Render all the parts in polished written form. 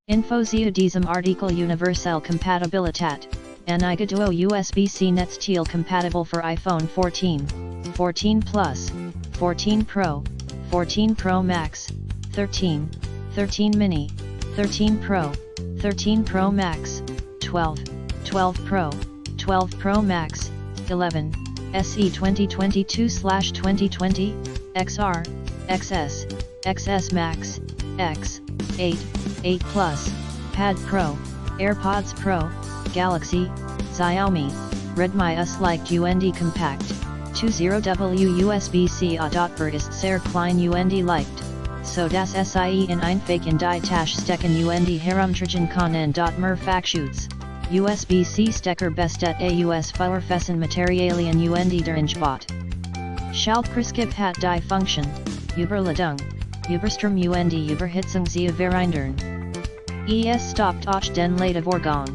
Info zu diesem Artikel Universell Kompatibilitat, Anigaduo USBC Netzteil compatible for iPhone 14, 14 Plus, 14 Pro, 14 Pro Max, 13, 13 Mini, 13 Pro, 13 Pro Max, 12, 12 Pro, 12 Pro Max, 11, SE 2022/2020, XR, XS, XS Max, X, 8, 8 Plus, Pad Pro, AirPods Pro, Galaxy, Xiaomi, Redmi US Leicht UND Compact, 20W USBC A.per ist sehr klein UND Leicht, so dass Sie in einfachen die Tasche stecken UND herumtragen können. Mehrfachschutz, USBC Stecker bestet aus verfessen Materialien UND der Inchbot. Schaltprinzip hat die Funktion, Überladung, Überstrom UND Überhitzung zu verhindern. Es stoppt auch den Ladevorgang,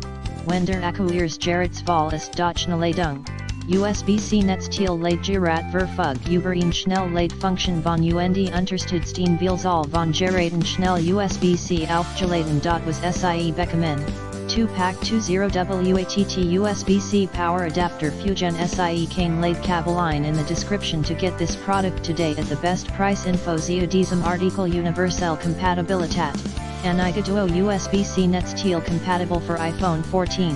wenn der Akku ihres Geräts voll ist. Schnellladegerät, USBC Netzteil Ladegerät verfügt über eine Schnellladefunktion von UND unterstützt eine Vielzahl von Geräten schnell USBC aufzuladen. Was Sie bekommen, 2-Pack 20WATT USBC Power Adapter Fusion Sie kein Ladekabel ein in the description to get this product today at the best price. Info zu diesem Artikel Universell Kompatibilitat, Anigaduo USBC Netzteil compatible for iPhone 14,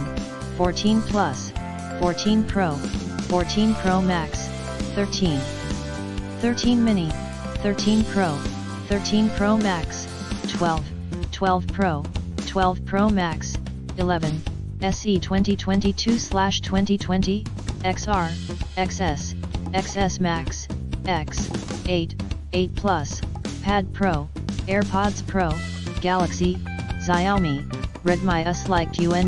14 Plus, 14 Pro, 14 Pro Max, 13, 13 Mini, 13 Pro, 13 Pro Max, 12, 12 Pro, 12 Pro Max, 11, SE 2022/2020, XR, XS, XS Max, X, 8, 8 Plus, Pad Pro, AirPods Pro, Galaxy, Xiaomi, Redmi US Leicht UND